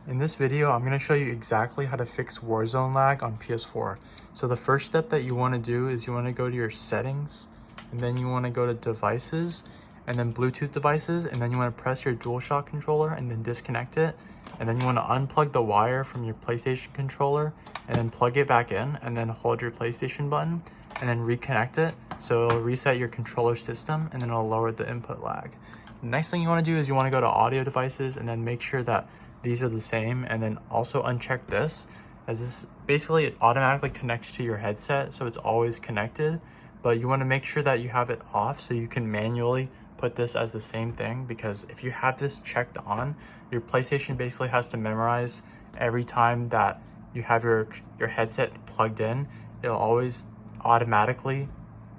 In this video, I'm going to show you exactly how to fix Warzone lag on PS4. So the first step that you want to do is you want to go to your settings, and then you want to go to devices, and then Bluetooth devices, and then you want to press your DualShock controller and then disconnect it. And then you want to unplug the wire from your PlayStation controller and then plug it back in, and then hold your PlayStation button and then reconnect it. So it'll reset your controller system and then it'll lower the input lag. The next thing you want to do is you want to go to audio devices and then make sure that these are the same, and then also uncheck this, as this basically it automatically connects to your headset, so it's always connected. But you want to make sure that you have it off so you can manually put this as the same thing, because if you have this checked on, your PlayStation basically has to memorize every time that you have your headset plugged in. It'll always automatically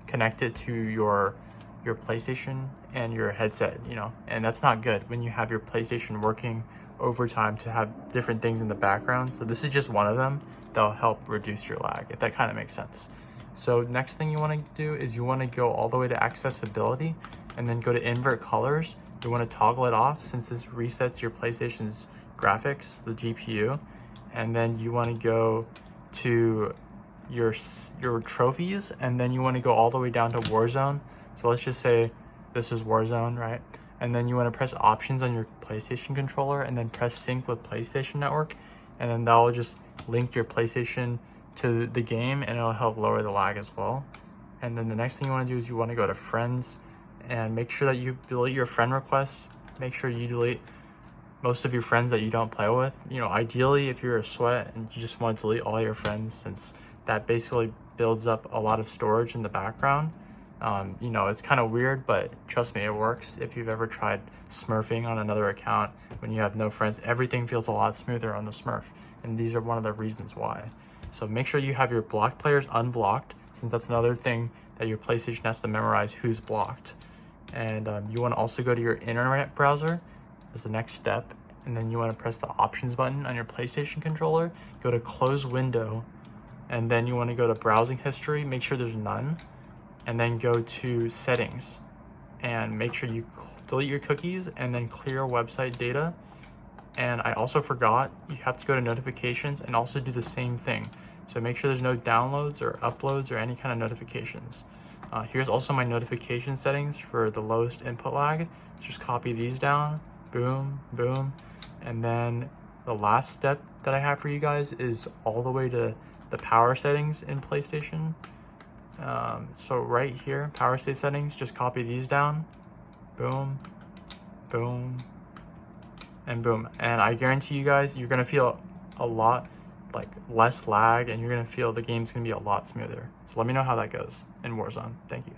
connect it to your PlayStation and your headset, and that's not good when you have your PlayStation working overtime to have different things in the background. So this is just one of them that'll help reduce your lag, if that kind of makes sense. So next thing you want to do is you want to go all the way to accessibility and then go to invert colors. You want to toggle it off since this resets your PlayStation's graphics, the GPU. And then you want to go to your trophies, and then you want to go all the way down to Warzone. So let's just say this is Warzone, right? And then you want to press options on your PlayStation controller and then press sync with PlayStation Network, and then that'll just link your PlayStation to the game and it'll help lower the lag as well. And then the next thing you want to do is you want to go to friends and make sure that you delete your friend requests. Make sure you delete most of your friends that you don't play with. Ideally, if you're a sweat and you just want to delete all your friends, since that basically builds up a lot of storage in the background. It's kind of weird, but trust me, it works. If you've ever tried smurfing on another account when you have no friends, everything feels a lot smoother on the smurf, and these are one of the reasons why. So make sure you have your blocked players unblocked, since that's another thing that your PlayStation has to memorize who's blocked. And you want to also go to your internet browser as the next step, and then you want to press the options button on your PlayStation controller, go to close window, and then you want to go to browsing history, make sure there's none, and then go to settings and make sure you delete your cookies and then clear website data. And I also forgot, you have to go to notifications and also do the same thing. So make sure there's no downloads or uploads or any kind of notifications. Here's also my notification settings for the lowest input lag. Just copy these down, boom, boom. And then the last step that I have for you guys is all the way to the power settings in PlayStation. So right here, power state settings, just copy these down, boom, boom, and boom. And I guarantee you guys, you're gonna feel a lot less lag, and you're gonna feel the game's gonna be a lot smoother. So let me know how that goes in Warzone. Thank you.